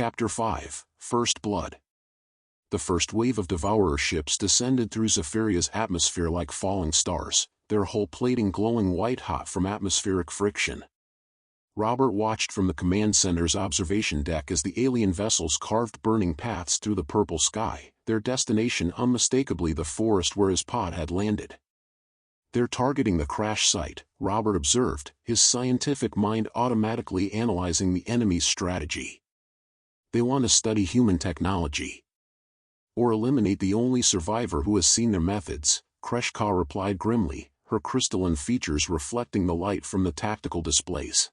Chapter 5, First Blood. The first wave of Devourer ships descended through Zephyria's atmosphere like falling stars, their hull plating glowing white-hot from atmospheric friction. Robert watched from the command center's observation deck as the alien vessels carved burning paths through the purple sky, their destination unmistakably the forest where his pod had landed. "They're targeting the crash site," Robert observed, his scientific mind automatically analyzing the enemy's strategy. "They want to study human technology. Or eliminate the only survivor who has seen their methods," Kreshka replied grimly, her crystalline features reflecting the light from the tactical displays.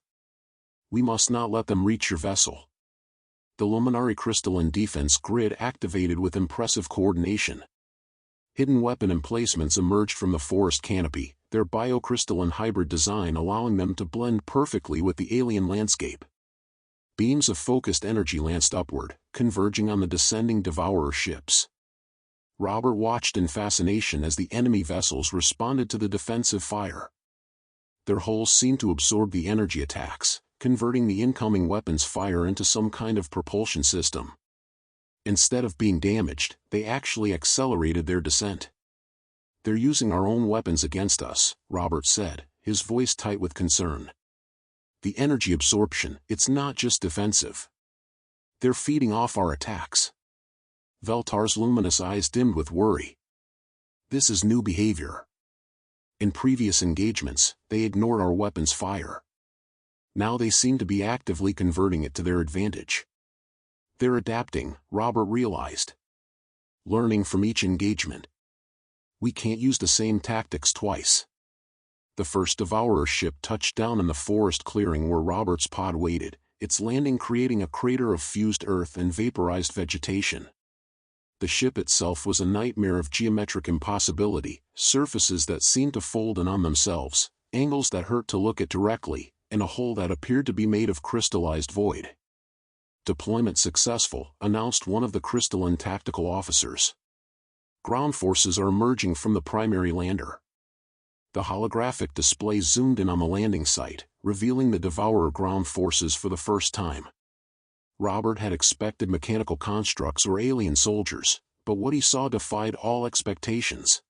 "We must not let them reach your vessel." The Luminary crystalline defense grid activated with impressive coordination. Hidden weapon emplacements emerged from the forest canopy, their biocrystalline hybrid design allowing them to blend perfectly with the alien landscape. Beams of focused energy lanced upward, converging on the descending Devourer ships. Robert watched in fascination as the enemy vessels responded to the defensive fire. Their hulls seemed to absorb the energy attacks, converting the incoming weapons' fire into some kind of propulsion system. Instead of being damaged, they actually accelerated their descent. "They're using our own weapons against us," Robert said, his voice tight with concern. "The energy absorption, it's not just defensive. They're feeding off our attacks." Veltar's luminous eyes dimmed with worry. "This is new behavior. In previous engagements, they ignored our weapons' fire. Now they seem to be actively converting it to their advantage. They're adapting," Robert realized. "Learning from each engagement. We can't use the same tactics twice." The first Devourer ship touched down in the forest clearing where Robert's pod waited, its landing creating a crater of fused earth and vaporized vegetation. The ship itself was a nightmare of geometric impossibility, surfaces that seemed to fold in on themselves, angles that hurt to look at directly, and a hull that appeared to be made of crystallized void. "Deployment successful," announced one of the crystalline tactical officers. "Ground forces are emerging from the primary lander." The holographic display zoomed in on the landing site, revealing the Devourer ground forces for the first time. Robert had expected mechanical constructs or alien soldiers, but what he saw defied all expectations.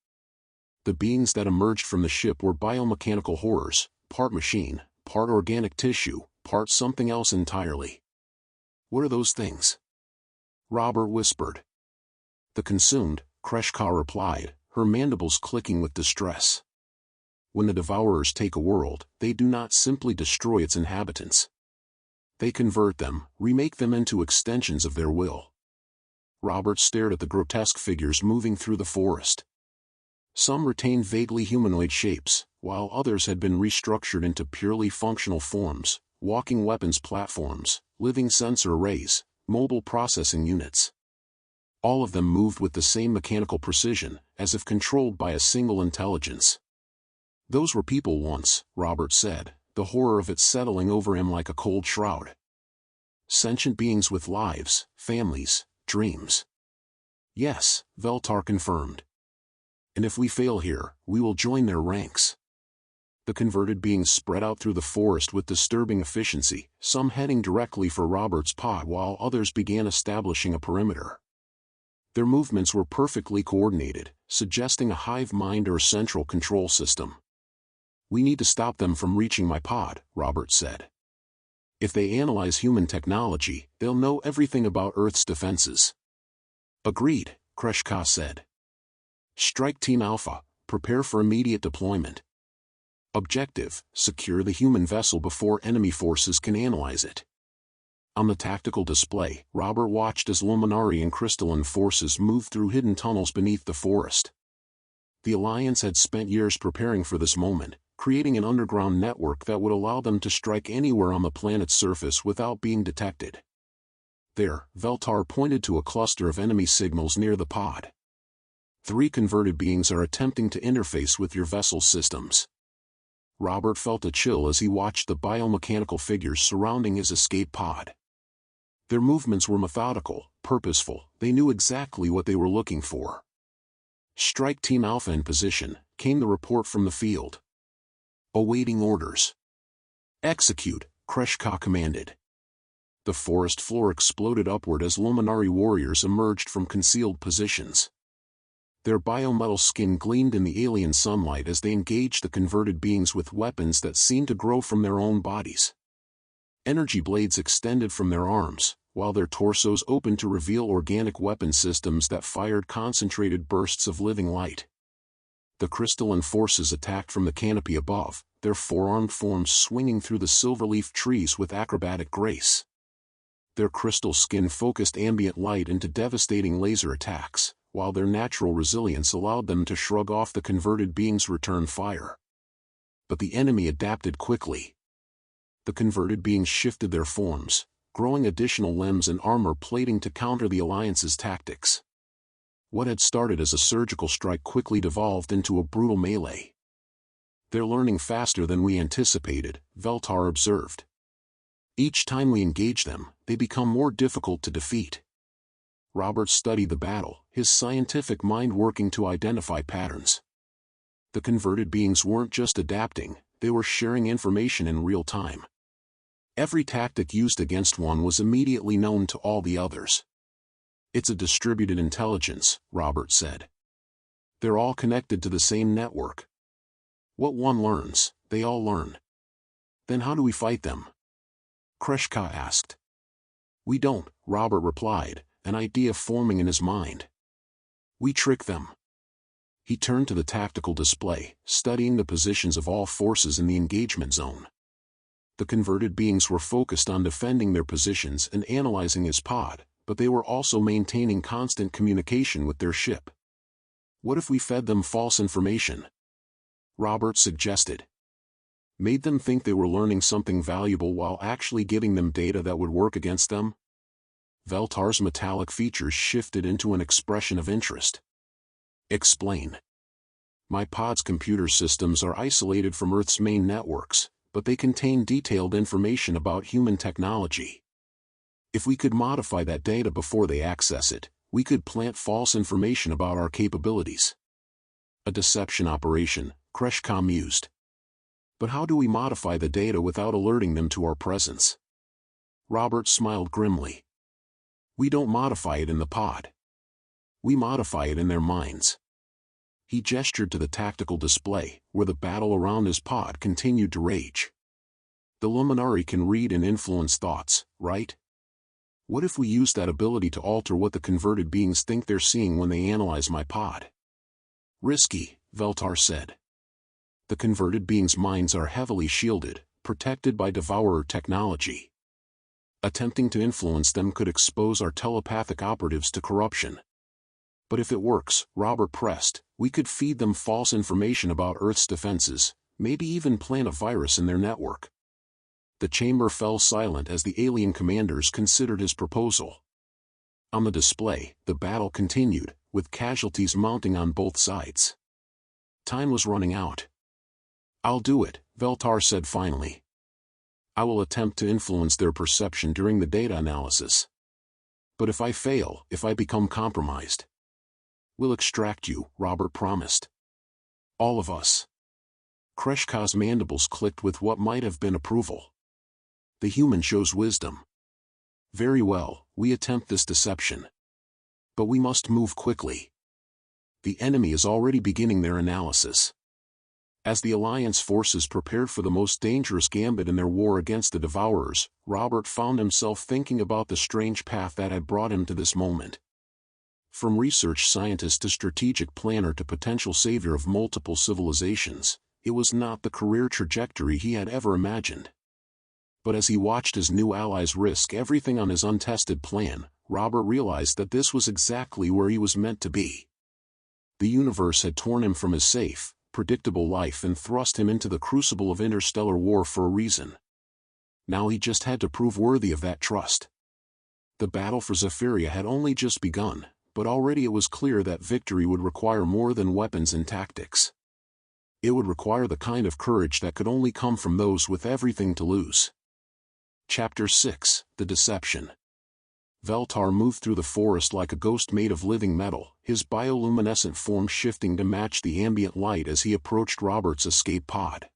The beings that emerged from the ship were biomechanical horrors, part machine, part organic tissue, part something else entirely. "What are those things?" Robert whispered. "The consumed," Kreshka replied, her mandibles clicking with distress. "When the Devourers take a world, they do not simply destroy its inhabitants. They convert them, remake them into extensions of their will." Robert stared at the grotesque figures moving through the forest. Some retained vaguely humanoid shapes, while others had been restructured into purely functional forms, walking weapons platforms, living sensor arrays, mobile processing units. All of them moved with the same mechanical precision, as if controlled by a single intelligence. "Those were people once," Robert said, the horror of it settling over him like a cold shroud. "Sentient beings with lives, families, dreams." "Yes," Veltar confirmed. "And if we fail here, we will join their ranks." The converted beings spread out through the forest with disturbing efficiency, some heading directly for Robert's pod while others began establishing a perimeter. Their movements were perfectly coordinated, suggesting a hive mind or central control system. "We need to stop them from reaching my pod," Robert said. "If they analyze human technology, they'll know everything about Earth's defenses." "Agreed," Kreshka said. "Strike Team Alpha, prepare for immediate deployment. Objective, secure the human vessel before enemy forces can analyze it." On the tactical display, Robert watched as Luminary and crystalline forces moved through hidden tunnels beneath the forest. The Alliance had spent years preparing for this moment, creating an underground network that would allow them to strike anywhere on the planet's surface without being detected. There, Veltar pointed to a cluster of enemy signals near the pod. "3 converted beings are attempting to interface with your vessel's systems." Robert felt a chill as he watched the biomechanical figures surrounding his escape pod. Their movements were methodical, purposeful, they knew exactly what they were looking for. "Strike Team Alpha in position," came the report from the field. "Awaiting orders." "Execute," Kreshka commanded. The forest floor exploded upward as Luminari warriors emerged from concealed positions. Their biometal skin gleamed in the alien sunlight as they engaged the converted beings with weapons that seemed to grow from their own bodies. Energy blades extended from their arms, while their torsos opened to reveal organic weapon systems that fired concentrated bursts of living light. The crystalline forces attacked from the canopy above, their four-armed forms swinging through the silverleaf trees with acrobatic grace. Their crystal skin focused ambient light into devastating laser attacks, while their natural resilience allowed them to shrug off the converted beings' return fire. But the enemy adapted quickly. The converted beings shifted their forms, growing additional limbs and armor plating to counter the Alliance's tactics. What had started as a surgical strike quickly devolved into a brutal melee. "They're learning faster than we anticipated," Veltar observed. "Each time we engage them, they become more difficult to defeat." Robert studied the battle, his scientific mind working to identify patterns. The converted beings weren't just adapting, they were sharing information in real time. Every tactic used against one was immediately known to all the others. "It's a distributed intelligence," Robert said. "They're all connected to the same network. What one learns, they all learn." "Then how do we fight them?" Kreshka asked. "We don't," Robert replied, an idea forming in his mind. "We trick them." He turned to the tactical display, studying the positions of all forces in the engagement zone. The converted beings were focused on defending their positions and analyzing his pod, but they were also maintaining constant communication with their ship. "What if we fed them false information?" Robert suggested. "Made them think they were learning something valuable while actually giving them data that would work against them?" Veltar's metallic features shifted into an expression of interest. "Explain." "My pod's computer systems are isolated from Earth's main networks, but they contain detailed information about human technology. If we could modify that data before they access it, we could plant false information about our capabilities." "A deception operation," Kreshka mused. "But how do we modify the data without alerting them to our presence?" Robert smiled grimly. "We don't modify it in the pod. We modify it in their minds." He gestured to the tactical display, where the battle around his pod continued to rage. "The Luminari can read and influence thoughts, right? What if we use that ability to alter what the converted beings think they're seeing when they analyze my pod?" "Risky," Veltar said. "The converted beings' minds are heavily shielded, protected by Devourer technology. Attempting to influence them could expose our telepathic operatives to corruption." "But if it works," Robert pressed, "we could feed them false information about Earth's defenses, maybe even plant a virus in their network." The chamber fell silent as the alien commanders considered his proposal. On the display, the battle continued, with casualties mounting on both sides. Time was running out. "I'll do it," Veltar said finally. "I will attempt to influence their perception during the data analysis. But if I fail, if I become compromised, we'll extract you," Robert promised. "All of us." Kreshka's mandibles clicked with what might have been approval. The human shows wisdom. "Very well, we attempt this deception. But we must move quickly. The enemy is already beginning their analysis." As the Alliance forces prepared for the most dangerous gambit in their war against the Devourers, Robert found himself thinking about the strange path that had brought him to this moment. From research scientist to strategic planner to potential savior of multiple civilizations, it was not the career trajectory he had ever imagined. But as he watched his new allies risk everything on his untested plan, Robert realized that this was exactly where he was meant to be. The universe had torn him from his safe, predictable life and thrust him into the crucible of interstellar war for a reason. Now he just had to prove worthy of that trust. The battle for Zephyria had only just begun, but already it was clear that victory would require more than weapons and tactics. It would require the kind of courage that could only come from those with everything to lose. Chapter 6: The Deception. Veltar moved through the forest like a ghost made of living metal, his bioluminescent form shifting to match the ambient light as he approached Robert's escape pod.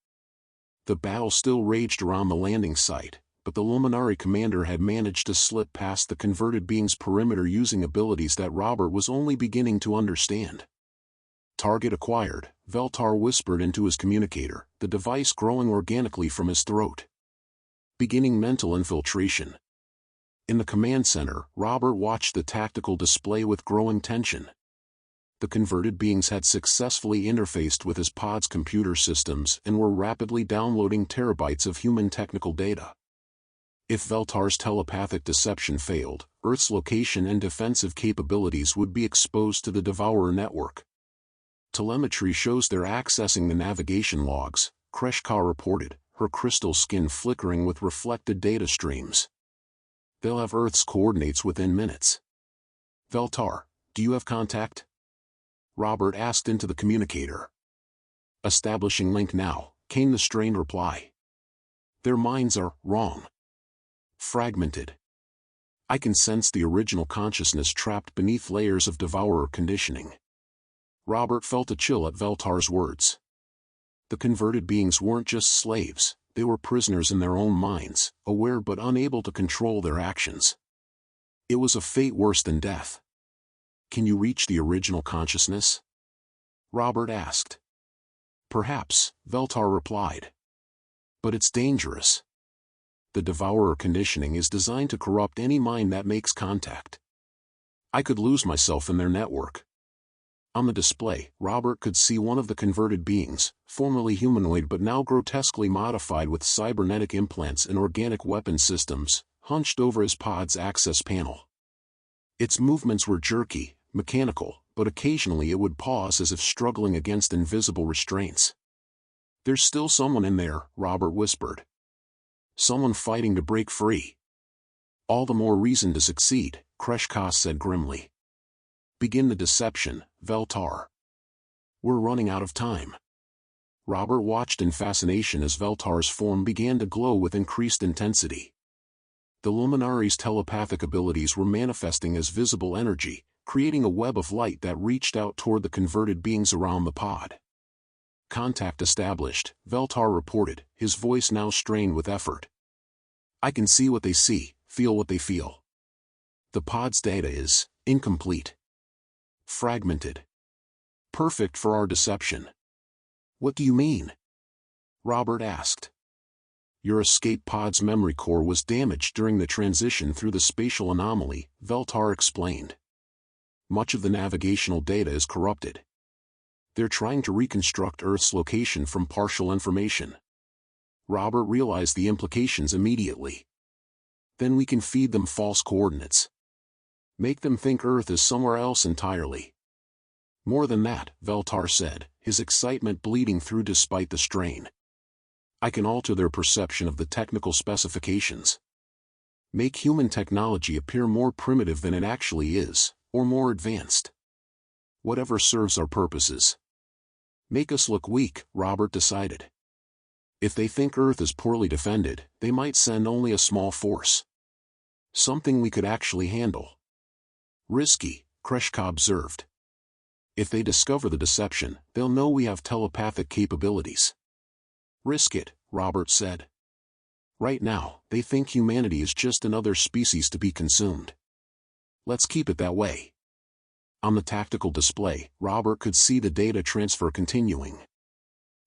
The battle still raged around the landing site, but the Luminari commander had managed to slip past the converted being's perimeter using abilities that Robert was only beginning to understand. Target acquired, Veltar whispered into his communicator, the device growing organically from his throat. Beginning mental infiltration. In the command center, Robert watched the tactical display with growing tension. The converted beings had successfully interfaced with his pod's computer systems and were rapidly downloading terabytes of human technical data. If Veltar's telepathic deception failed, Earth's location and defensive capabilities would be exposed to the Devourer network. Telemetry shows they're accessing the navigation logs, Kreshka reported, her crystal skin flickering with reflected data streams. They'll have Earth's coordinates within minutes. Veltar, do you have contact? Robert asked into the communicator. Establishing link now, came the strained reply. Their minds are wrong. Fragmented. I can sense the original consciousness trapped beneath layers of Devourer conditioning. Robert felt a chill at Veltar's words. The converted beings weren't just slaves, they were prisoners in their own minds, aware but unable to control their actions. It was a fate worse than death. Can you reach the original consciousness? Robert asked. Perhaps, Veltar replied. But it's dangerous. The Devourer conditioning is designed to corrupt any mind that makes contact. I could lose myself in their network. On the display, Robert could see one of the converted beings, formerly humanoid but now grotesquely modified with cybernetic implants and organic weapon systems, hunched over his pod's access panel. Its movements were jerky, mechanical, but occasionally it would pause as if struggling against invisible restraints. There's still someone in there, Robert whispered. Someone fighting to break free. All the more reason to succeed, Kreshka said grimly. Begin the deception, Veltar. We're running out of time. Robert watched in fascination as Veltar's form began to glow with increased intensity. The Luminari's telepathic abilities were manifesting as visible energy, creating a web of light that reached out toward the converted beings around the pod. Contact established, Veltar reported, his voice now strained with effort. I can see what they see, feel what they feel. The pod's data is incomplete. Fragmented. Perfect for our deception. What do you mean? Robert asked. Your escape pod's memory core was damaged during the transition through the spatial anomaly, Veltar explained. Much of the navigational data is corrupted. They're trying to reconstruct Earth's location from partial information. Robert realized the implications immediately. Then we can feed them false coordinates. Make them think Earth is somewhere else entirely. More than that, Veltar said, his excitement bleeding through despite the strain. I can alter their perception of the technical specifications. Make human technology appear more primitive than it actually is, or more advanced. Whatever serves our purposes. Make us look weak, Robert decided. If they think Earth is poorly defended, they might send only a small force. Something we could actually handle. Risky, Kreshka observed. If they discover the deception, they'll know we have telepathic capabilities. Risk it, Robert said. Right now, they think humanity is just another species to be consumed. Let's keep it that way. On the tactical display, Robert could see the data transfer continuing.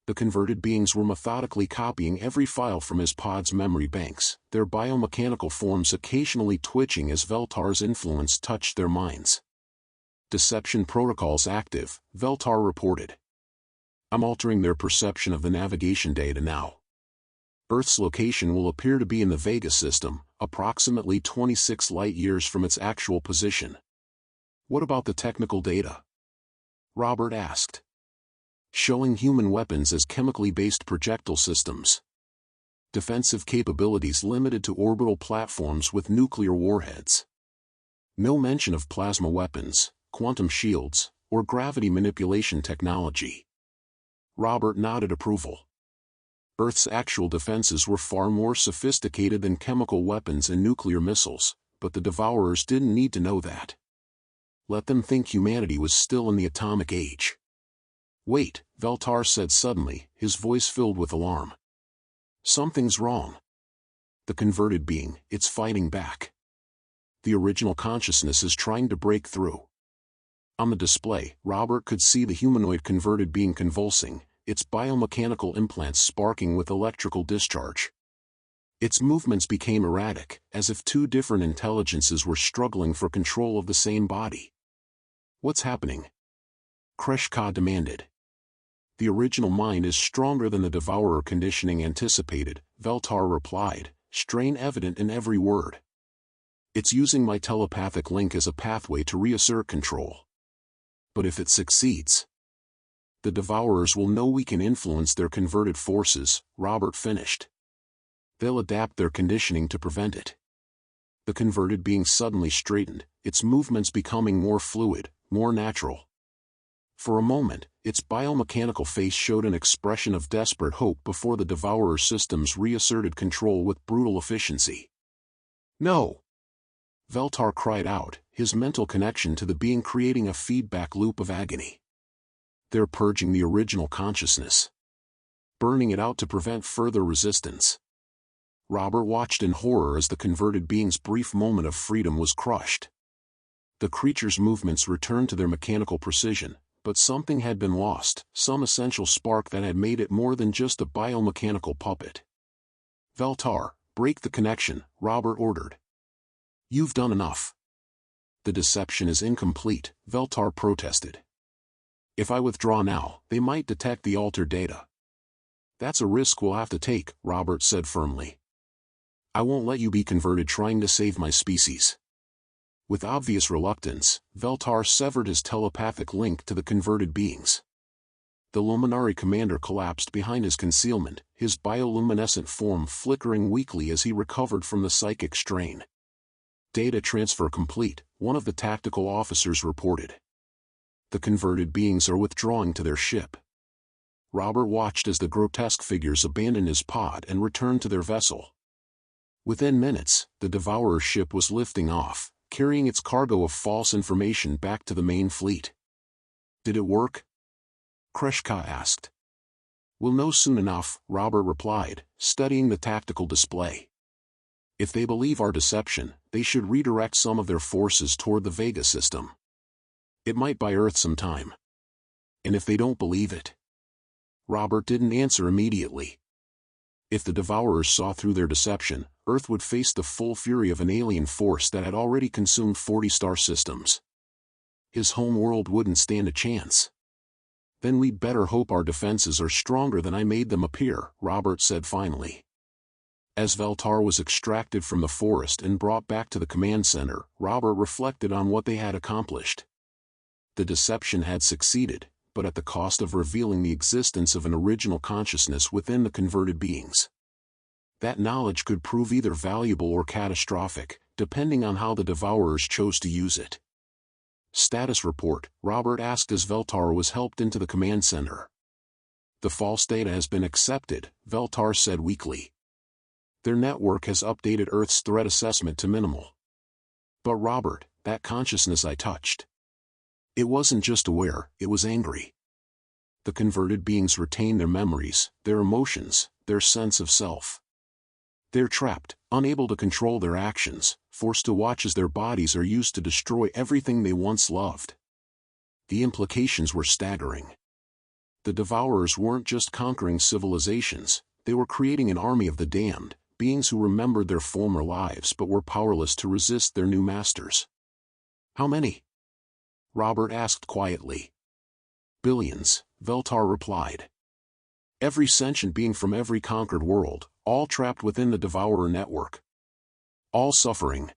The converted beings were methodically copying every file from his pod's memory banks, their biomechanical forms occasionally twitching as Veltar's influence touched their minds. Deception protocols active, Veltar reported. I'm altering their perception of the navigation data now. Earth's location will appear to be in the Vega system, approximately 26 light-years from its actual position. What about the technical data? Robert asked. Showing human weapons as chemically-based projectile systems. Defensive capabilities limited to orbital platforms with nuclear warheads. No mention of plasma weapons, quantum shields, or gravity manipulation technology. Robert nodded approval. Earth's actual defenses were far more sophisticated than chemical weapons and nuclear missiles, but the Devourers didn't need to know that. Let them think humanity was still in the atomic age. Wait, Veltar said suddenly, his voice filled with alarm. Something's wrong. The converted being, it's fighting back. The original consciousness is trying to break through. On the display, Robert could see the humanoid converted being convulsing, its biomechanical implants sparking with electrical discharge. Its movements became erratic, as if two different intelligences were struggling for control of the same body. "What's happening?" Kreshka demanded. "The original mind is stronger than the devourer conditioning anticipated," Veltar replied, strain evident in every word. "It's using my telepathic link as a pathway to reassert control. But if it succeeds, the devourers will know we can influence their converted forces," Robert finished. "They'll adapt their conditioning to prevent it." The converted being suddenly straightened, its movements becoming more fluid, more natural. For a moment, its biomechanical face showed an expression of desperate hope before the devourer systems reasserted control with brutal efficiency. "No!" Veltar cried out, his mental connection to the being creating a feedback loop of agony. "They're purging the original consciousness, burning it out to prevent further resistance." Robert watched in horror as the converted being's brief moment of freedom was crushed. The creature's movements returned to their mechanical precision, but something had been lost, some essential spark that had made it more than just a biomechanical puppet. "Veltar, break the connection," Robert ordered. "You've done enough." "The deception is incomplete," Veltar protested. "If I withdraw now, they might detect the altered data." "That's a risk we'll have to take," Robert said firmly. "I won't let you be converted trying to save my species." With obvious reluctance, Veltar severed his telepathic link to the converted beings. The Luminari commander collapsed behind his concealment, his bioluminescent form flickering weakly as he recovered from the psychic strain. "Data transfer complete," one of the tactical officers reported. "The converted beings are withdrawing to their ship." Robert watched as the grotesque figures abandoned his pod and returned to their vessel. Within minutes, the Devourer ship was lifting off, carrying its cargo of false information back to the main fleet. "Did it work?" Kreshka asked. "We'll know soon enough," Robert replied, studying the tactical display. "If they believe our deception, they should redirect some of their forces toward the Vega system. It might buy Earth some time. And if they don't believe it?" Robert didn't answer immediately. If the Devourers saw through their deception, Earth would face the full fury of an alien force that had already consumed 40 star systems. His home world wouldn't stand a chance. "Then we'd better hope our defenses are stronger than I made them appear," Robert said finally. As Veltar was extracted from the forest and brought back to the command center, Robert reflected on what they had accomplished. The deception had succeeded, but at the cost of revealing the existence of an original consciousness within the converted beings. That knowledge could prove either valuable or catastrophic, depending on how the Devourers chose to use it. "Status report," Robert asked as Veltar was helped into the command center. "The false data has been accepted," Veltar said weakly. "Their network has updated Earth's threat assessment to minimal." "But Robert, that consciousness I touched. It wasn't just aware, it was angry." The converted beings retain their memories, their emotions, their sense of self. They're trapped, unable to control their actions, forced to watch as their bodies are used to destroy everything they once loved. The implications were staggering. The Devourers weren't just conquering civilizations, they were creating an army of the damned, beings who remembered their former lives but were powerless to resist their new masters. "How many?" Robert asked quietly. "Billions," Veltar replied. "Every sentient being from every conquered world, all trapped within the Devourer network. All suffering."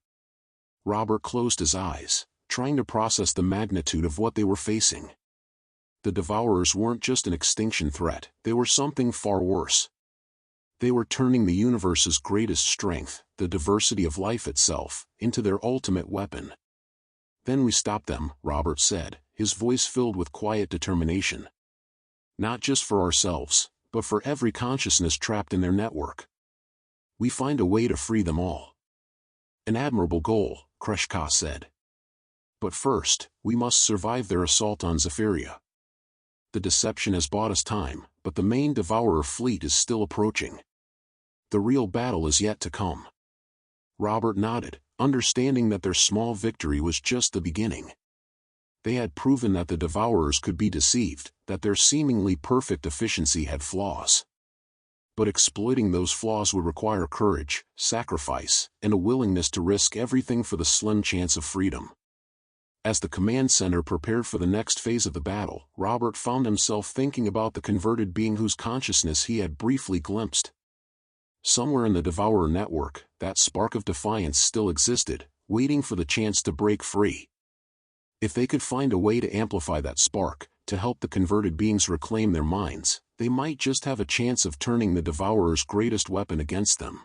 Robert closed his eyes, trying to process the magnitude of what they were facing. The Devourers weren't just an extinction threat, they were something far worse. They were turning the universe's greatest strength, the diversity of life itself, into their ultimate weapon. "Then we stop them," Robert said, his voice filled with quiet determination. "Not just for ourselves, but for every consciousness trapped in their network. We find a way to free them all." "An admirable goal," Kreshka said. "But first, we must survive their assault on Zephyria. The deception has bought us time, but the main Devourer fleet is still approaching." The real battle is yet to come. Robert nodded, understanding that their small victory was just the beginning. They had proven that the Devourers could be deceived, that their seemingly perfect efficiency had flaws. But exploiting those flaws would require courage, sacrifice, and a willingness to risk everything for the slim chance of freedom. As the command center prepared for the next phase of the battle, Robert found himself thinking about the converted being whose consciousness he had briefly glimpsed. Somewhere in the Devourer network, that spark of defiance still existed, waiting for the chance to break free. If they could find a way to amplify that spark, to help the converted beings reclaim their minds, they might just have a chance of turning the Devourer's greatest weapon against them.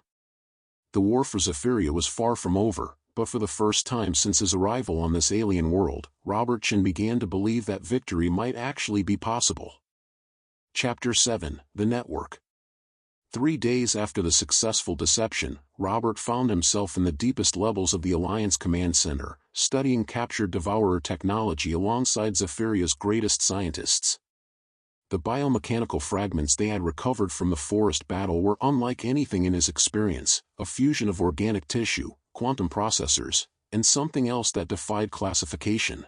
The war for Zephyria was far from over, but for the first time since his arrival on this alien world, Robert Chin began to believe that victory might actually be possible. Chapter 7: The Network. 3 days after the successful deception, Robert found himself in the deepest levels of the Alliance Command Center, studying captured Devourer technology alongside Zephyria's greatest scientists. The biomechanical fragments they had recovered from the forest battle were unlike anything in his experience, a fusion of organic tissue, quantum processors, and something else that defied classification.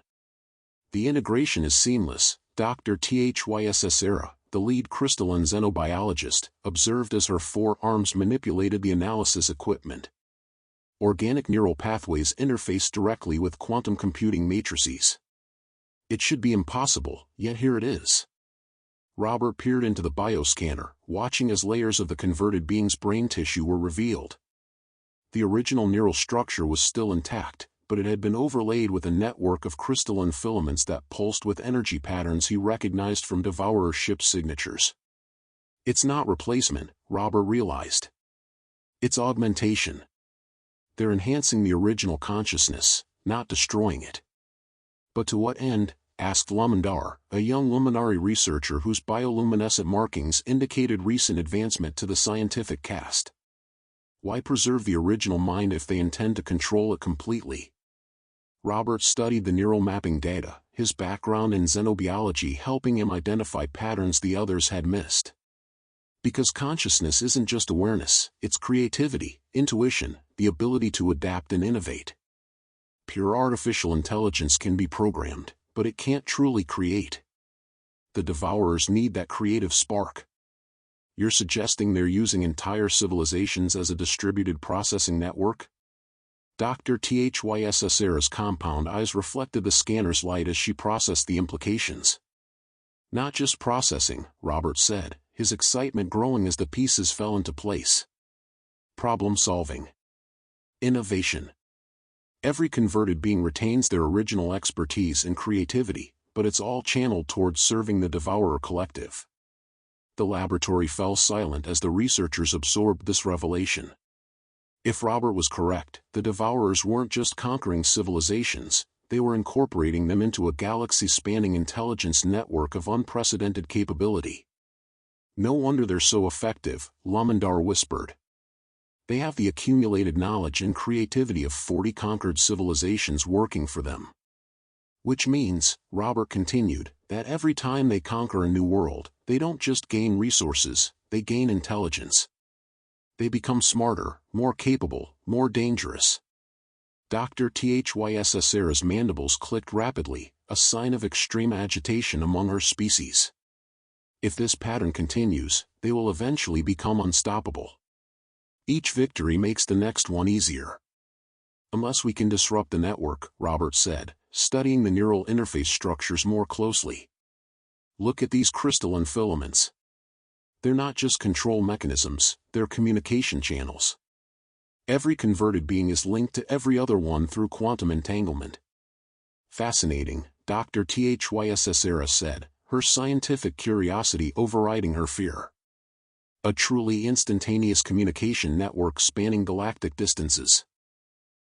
The integration is seamless, Dr. Thys, the lead crystalline xenobiologist, observed as her 4 arms manipulated the analysis equipment. Organic neural pathways interface directly with quantum computing matrices. It should be impossible, yet here it is. Robert peered into the bioscanner, watching as layers of the converted being's brain tissue were revealed. The original neural structure was still intact, but it had been overlaid with a network of crystalline filaments that pulsed with energy patterns he recognized from Devourer ship signatures. It's not replacement, Robert realized. It's augmentation. They're enhancing the original consciousness, not destroying it. But to what end? Asked Lumandar, a young Luminari researcher whose bioluminescent markings indicated recent advancement to the scientific caste. Why preserve the original mind if they intend to control it completely? Robert studied the neural mapping data, his background in xenobiology helping him identify patterns the others had missed. Because consciousness isn't just awareness, it's creativity, intuition, the ability to adapt and innovate. Pure artificial intelligence can be programmed, but it can't truly create. The Devourers need that creative spark. You're suggesting they're using entire civilizations as a distributed processing network? Dr. Thys' compound eyes reflected the scanner's light as she processed the implications. Not just processing, Robert said, his excitement growing as the pieces fell into place. Problem solving. Innovation. Every converted being retains their original expertise and creativity, but it's all channeled towards serving the Devourer collective. The laboratory fell silent as the researchers absorbed this revelation. If Robert was correct, the Devourers weren't just conquering civilizations, they were incorporating them into a galaxy-spanning intelligence network of unprecedented capability. No wonder they're so effective, Lumandar whispered. They have the accumulated knowledge and creativity of 40 conquered civilizations working for them. Which means, Robert continued, that every time they conquer a new world, they don't just gain resources, they gain intelligence. They become smarter, more capable, more dangerous. Dr. Thys' mandibles clicked rapidly, a sign of extreme agitation among her species. If this pattern continues, they will eventually become unstoppable. Each victory makes the next one easier. Unless we can disrupt the network, Robert said, studying the neural interface structures more closely. Look at these crystalline filaments. They're not just control mechanisms, they're communication channels. Every converted being is linked to every other one through quantum entanglement. Fascinating, Dr. Thys said, her scientific curiosity overriding her fear. A truly instantaneous communication network spanning galactic distances.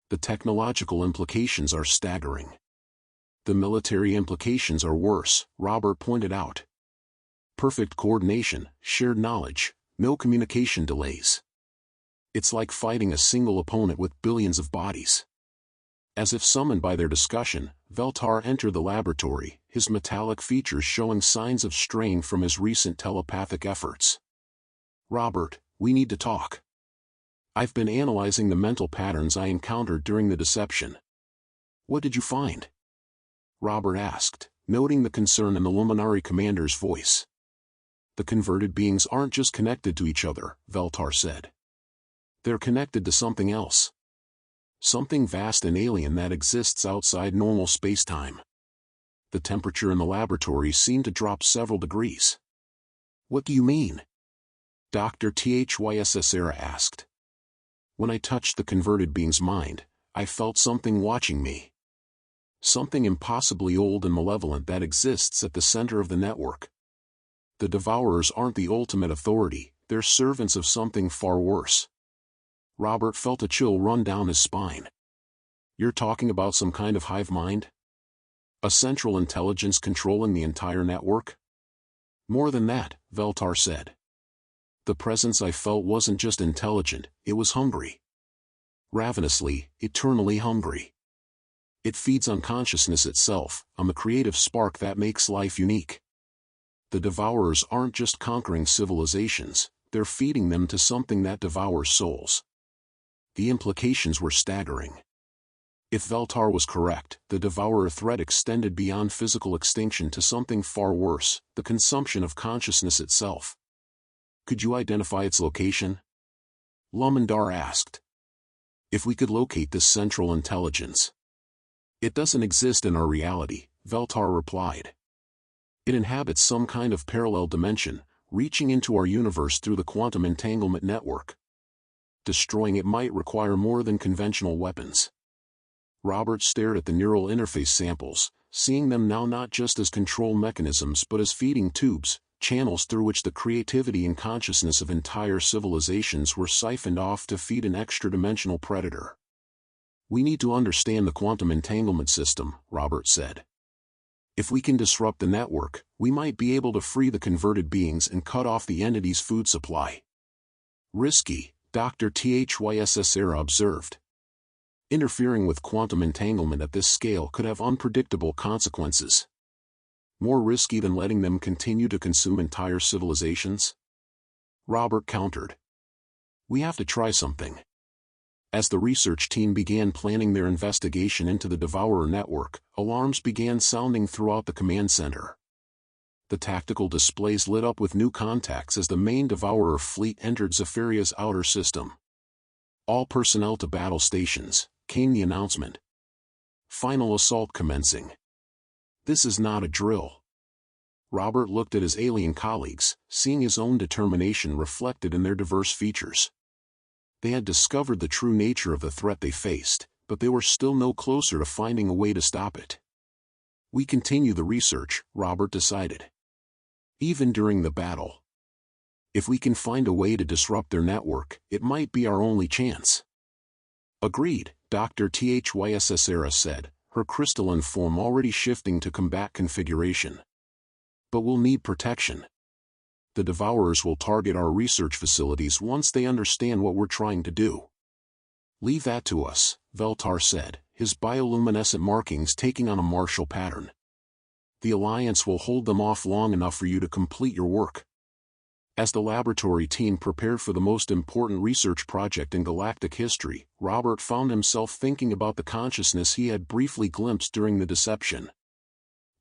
The technological implications are staggering. The military implications are worse, Robert pointed out. Perfect coordination, shared knowledge, no communication delays. It's like fighting a single opponent with billions of bodies. As if summoned by their discussion, Veltar entered the laboratory, his metallic features showing signs of strain from his recent telepathic efforts. Robert, we need to talk. I've been analyzing the mental patterns I encountered during the deception. What did you find? Robert asked, noting the concern in the Luminary commander's voice. The converted beings aren't just connected to each other, Veltar said. They're connected to something else. Something vast and alien that exists outside normal space-time. The temperature in the laboratory seemed to drop several degrees. What do you mean? Dr. HFY asked. When I touched the converted being's mind, I felt something watching me. Something impossibly old and malevolent that exists at the center of the network. The Devourers aren't the ultimate authority, they're servants of something far worse. Robert felt a chill run down his spine. You're talking about some kind of hive mind? A central intelligence controlling the entire network? More than that, Veltar said. The presence I felt wasn't just intelligent, it was hungry. Ravenously, eternally hungry. It feeds on consciousness itself, on the creative spark that makes life unique. The Devourers aren't just conquering civilizations, they're feeding them to something that devours souls. The implications were staggering. If Veltar was correct, the Devourer threat extended beyond physical extinction to something far worse, the consumption of consciousness itself. Could you identify its location? Lumendar asked. If we could locate this central intelligence. It doesn't exist in our reality, Veltar replied. It inhabits some kind of parallel dimension, reaching into our universe through the quantum entanglement network. Destroying it might require more than conventional weapons. Robert stared at the neural interface samples, seeing them now not just as control mechanisms but as feeding tubes, channels through which the creativity and consciousness of entire civilizations were siphoned off to feed an extra-dimensional predator. We need to understand the quantum entanglement system, Robert said. If we can disrupt the network, we might be able to free the converted beings and cut off the entity's food supply. Risky, Dr. HFY observed. Interfering with quantum entanglement at this scale could have unpredictable consequences. More risky than letting them continue to consume entire civilizations? Robert countered. We have to try something. As the research team began planning their investigation into the Devourer network, alarms began sounding throughout the command center. The tactical displays lit up with new contacts as the main Devourer fleet entered Zephyria's outer system. All personnel to battle stations, came the announcement. Final assault commencing. This is not a drill. Robert looked at his alien colleagues, seeing his own determination reflected in their diverse features. They had discovered the true nature of the threat they faced, but they were still no closer to finding a way to stop it. We continue the research, Robert decided. Even during the battle. If we can find a way to disrupt their network, it might be our only chance. Agreed, Dr. HFY said, her crystalline form already shifting to combat configuration. But we'll need protection. The Devourers will target our research facilities once they understand what we're trying to do. Leave that to us, Veltar said, his bioluminescent markings taking on a martial pattern. The Alliance will hold them off long enough for you to complete your work. As the laboratory team prepared for the most important research project in galactic history, Robert found himself thinking about the consciousness he had briefly glimpsed during the deception.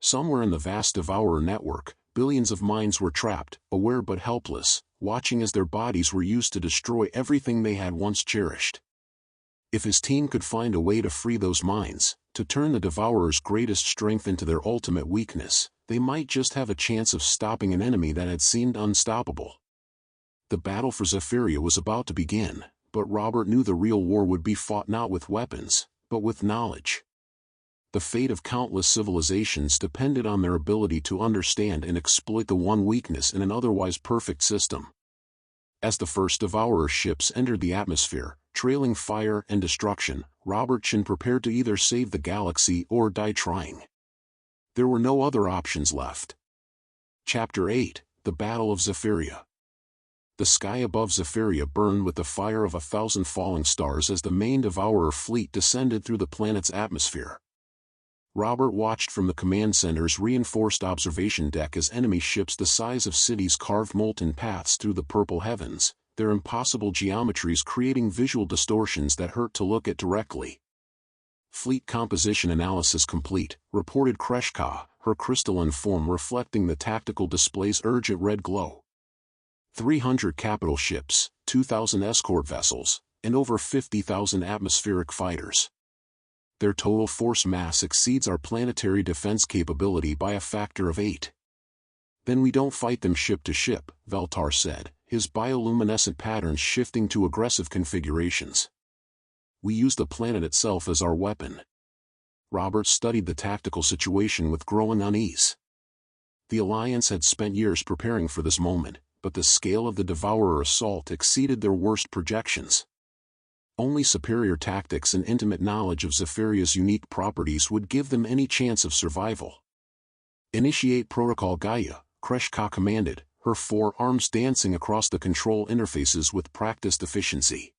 Somewhere in the vast Devourer network, billions of minds were trapped, aware but helpless, watching as their bodies were used to destroy everything they had once cherished. If his team could find a way to free those minds, to turn the Devourer's greatest strength into their ultimate weakness, they might just have a chance of stopping an enemy that had seemed unstoppable. The battle for Zephyria was about to begin, but Robert knew the real war would be fought not with weapons, but with knowledge. The fate of countless civilizations depended on their ability to understand and exploit the one weakness in an otherwise perfect system. As the first Devourer ships entered the atmosphere, trailing fire and destruction, Robert Chin prepared to either save the galaxy or die trying. There were no other options left. Chapter 8, The Battle of Zephyria. The sky above Zephyria burned with the fire of 1,000 falling stars as the main Devourer fleet descended through the planet's atmosphere. Robert watched from the command center's reinforced observation deck as enemy ships the size of cities carved molten paths through the purple heavens, their impossible geometries creating visual distortions that hurt to look at directly. Fleet composition analysis complete, reported Kreshka, her crystalline form reflecting the tactical display's urgent red glow. 300 capital ships, 2,000 escort vessels, and over 50,000 atmospheric fighters. Their total force mass exceeds our planetary defense capability by a factor of 8. Then we don't fight them ship to ship, Veltar said, his bioluminescent patterns shifting to aggressive configurations. We use the planet itself as our weapon. Robert studied the tactical situation with growing unease. The Alliance had spent years preparing for this moment, but the scale of the Devourer assault exceeded their worst projections. Only superior tactics and intimate knowledge of Zephyria's unique properties would give them any chance of survival. Initiate Protocol Gaia, Kreshka commanded, her forearms dancing across the control interfaces with practiced efficiency.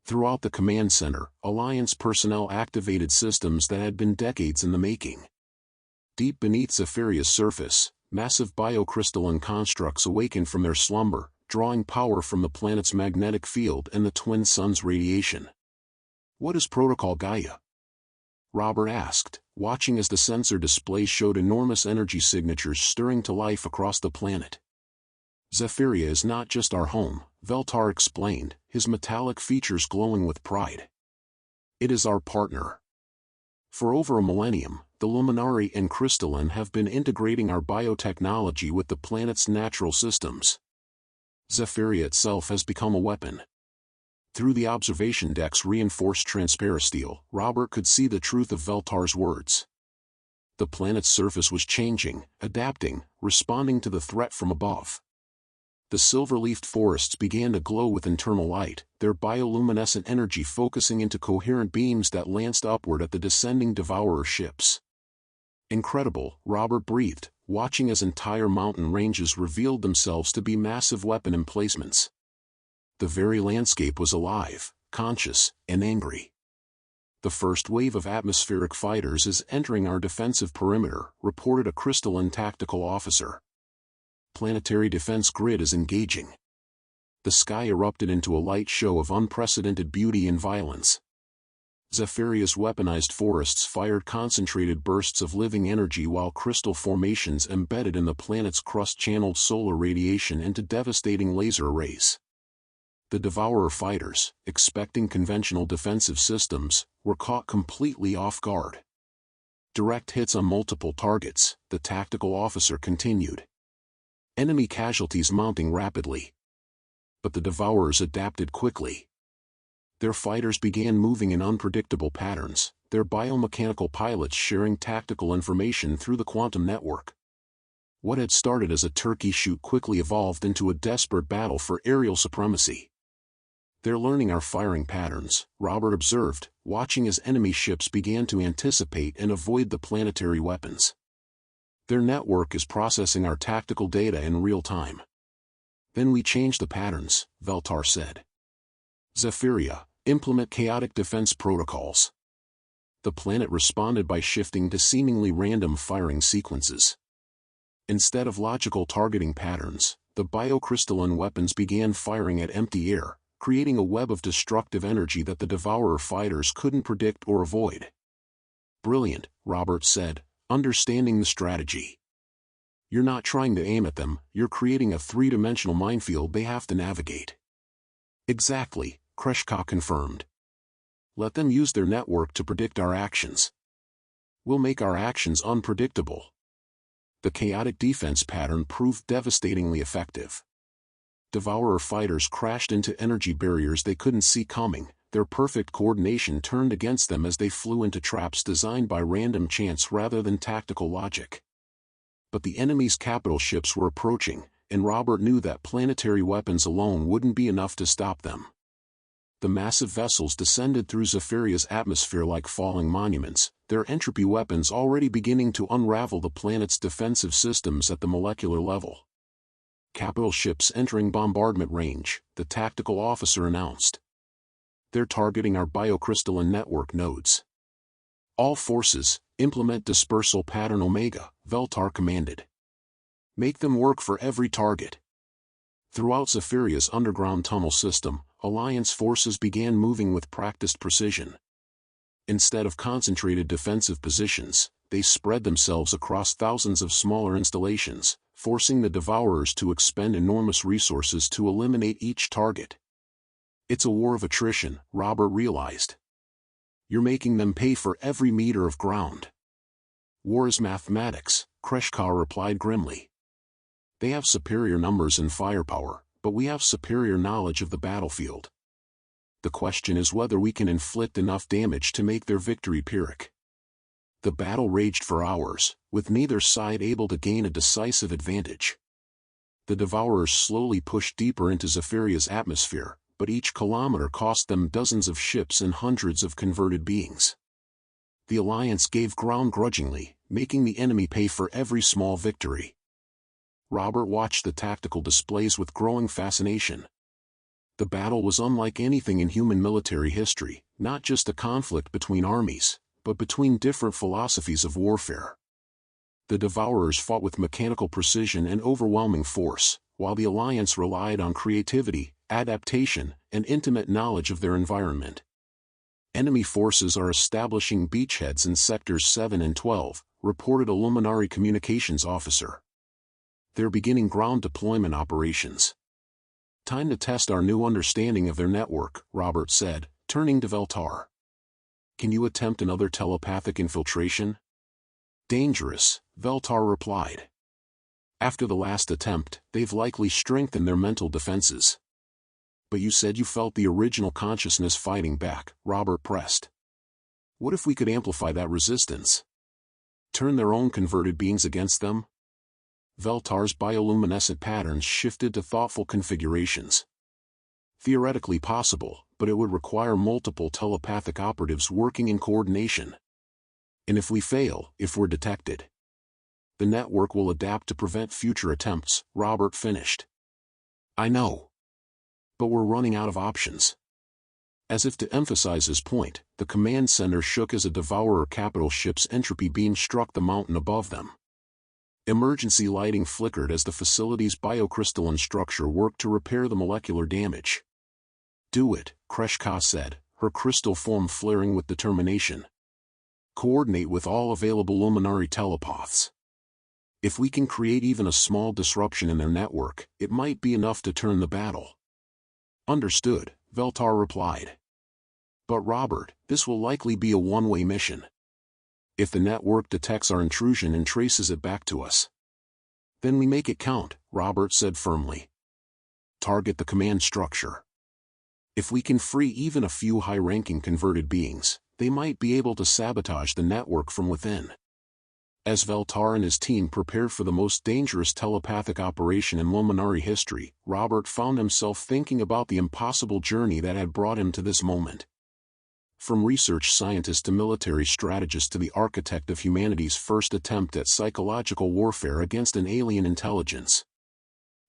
Throughout the command center, Alliance personnel activated systems that had been decades in the making. Deep beneath Zephyria's surface, massive biocrystalline constructs awakened from their slumber, drawing power from the planet's magnetic field and the twin suns' radiation. What is Protocol Gaia? Robert asked, watching as the sensor display showed enormous energy signatures stirring to life across the planet. Zephyria is not just our home, Veltar explained, his metallic features glowing with pride. It is our partner. For over a millennium, the Luminari and Crystalline have been integrating our biotechnology with the planet's natural systems. Zephyria itself has become a weapon. Through the observation deck's reinforced transparasteel, Robert could see the truth of Veltar's words. The planet's surface was changing, adapting, responding to the threat from above. The silver-leafed forests began to glow with internal light, their bioluminescent energy focusing into coherent beams that lanced upward at the descending Devourer ships. Incredible, Robert breathed, watching as entire mountain ranges revealed themselves to be massive weapon emplacements. The very landscape was alive, conscious, and angry. The first wave of atmospheric fighters is entering our defensive perimeter, reported a crystalline tactical officer. Planetary defense grid is engaging. The sky erupted into a light show of unprecedented beauty and violence. Zephyria's weaponized forests fired concentrated bursts of living energy while crystal formations embedded in the planet's crust channeled solar radiation into devastating laser arrays. The Devourer fighters, expecting conventional defensive systems, were caught completely off guard. Direct hits on multiple targets, the tactical officer continued. Enemy casualties mounting rapidly. But the Devourers adapted quickly. Their fighters began moving in unpredictable patterns, their biomechanical pilots sharing tactical information through the quantum network. What had started as a turkey shoot quickly evolved into a desperate battle for aerial supremacy. They're learning our firing patterns, Robert observed, watching as enemy ships began to anticipate and avoid the planetary weapons. Their network is processing our tactical data in real time. Then we change the patterns, Veltar said. Zephyria, implement chaotic defense protocols. The planet responded by shifting to seemingly random firing sequences. Instead of logical targeting patterns, the biocrystalline weapons began firing at empty air, creating a web of destructive energy that the Devourer fighters couldn't predict or avoid. Brilliant, Robert said, understanding the strategy. You're not trying to aim at them, you're creating a three-dimensional minefield they have to navigate. Exactly, Kreshka confirmed. Let them use their network to predict our actions. We'll make our actions unpredictable. The chaotic defense pattern proved devastatingly effective. Devourer fighters crashed into energy barriers they couldn't see coming, their perfect coordination turned against them as they flew into traps designed by random chance rather than tactical logic. But the enemy's capital ships were approaching, and Robert knew that planetary weapons alone wouldn't be enough to stop them. The massive vessels descended through Zephyria's atmosphere like falling monuments, their entropy weapons already beginning to unravel the planet's defensive systems at the molecular level. Capital ships entering bombardment range, the tactical officer announced. They're targeting our biocrystalline network nodes. All forces, implement dispersal pattern Omega, Veltar commanded. Make them work for every target. Throughout Zephyria's underground tunnel system, Alliance forces began moving with practiced precision. Instead of concentrated defensive positions, they spread themselves across thousands of smaller installations, forcing the Devourers to expend enormous resources to eliminate each target. It's a war of attrition, Robert realized. You're making them pay for every meter of ground. War is mathematics, Kreshkar replied grimly. They have superior numbers and firepower, but we have superior knowledge of the battlefield. The question is whether we can inflict enough damage to make their victory Pyrrhic. The battle raged for hours, with neither side able to gain a decisive advantage. The Devourers slowly pushed deeper into Zephyria's atmosphere, but each kilometer cost them dozens of ships and hundreds of converted beings. The Alliance gave ground grudgingly, making the enemy pay for every small victory. Robert watched the tactical displays with growing fascination. The battle was unlike anything in human military history, not just a conflict between armies, but between different philosophies of warfare. The Devourers fought with mechanical precision and overwhelming force, while the Alliance relied on creativity, adaptation, and intimate knowledge of their environment. Enemy forces are establishing beachheads in Sectors 7 and 12, reported a Luminary communications officer. They're beginning ground deployment operations. Time to test our new understanding of their network, Robert said, turning to Veltar. Can you attempt another telepathic infiltration? Dangerous, Veltar replied. After the last attempt, they've likely strengthened their mental defenses. But you said you felt the original consciousness fighting back, Robert pressed. What if we could amplify that resistance? Turn their own converted beings against them? Veltar's bioluminescent patterns shifted to thoughtful configurations. Theoretically possible, but it would require multiple telepathic operatives working in coordination. And if we fail, if we're detected, the network will adapt to prevent future attempts, Robert finished. I know. But we're running out of options. As if to emphasize his point, the command center shook as a Devourer capital ship's entropy beam struck the mountain above them. Emergency lighting flickered as the facility's biocrystalline structure worked to repair the molecular damage. Do it, Kreshkar said, her crystal form flaring with determination. Coordinate with all available Luminary telepaths. If we can create even a small disruption in their network, it might be enough to turn the battle. Understood, Veltar replied. But Robert, this will likely be a one-way mission. If the network detects our intrusion and traces it back to us, then we make it count, Robert said firmly. Target the command structure. If we can free even a few high-ranking converted beings, they might be able to sabotage the network from within. As Veltar and his team prepared for the most dangerous telepathic operation in Luminary history, Robert found himself thinking about the impossible journey that had brought him to this moment. From research scientist to military strategist to the architect of humanity's first attempt at psychological warfare against an alien intelligence.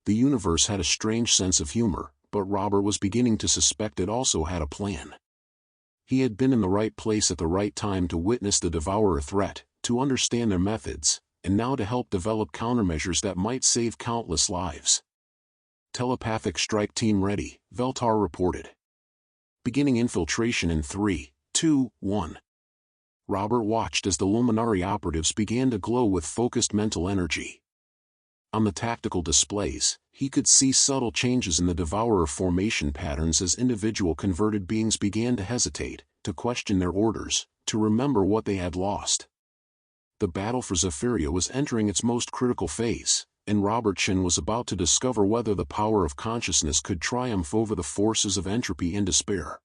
The universe had a strange sense of humor, but Robert was beginning to suspect it also had a plan. He had been in the right place at the right time to witness the Devourer threat, to understand their methods, and now to help develop countermeasures that might save countless lives. Telepathic strike team ready, Veltar reported. Beginning infiltration in 3, 2, 1. Robert watched as the Luminary operatives began to glow with focused mental energy. On the tactical displays, he could see subtle changes in the Devourer formation patterns as individual converted beings began to hesitate, to question their orders, to remember what they had lost. The battle for Zephyria was entering its most critical phase, and Robertson was about to discover whether the power of consciousness could triumph over the forces of entropy and despair.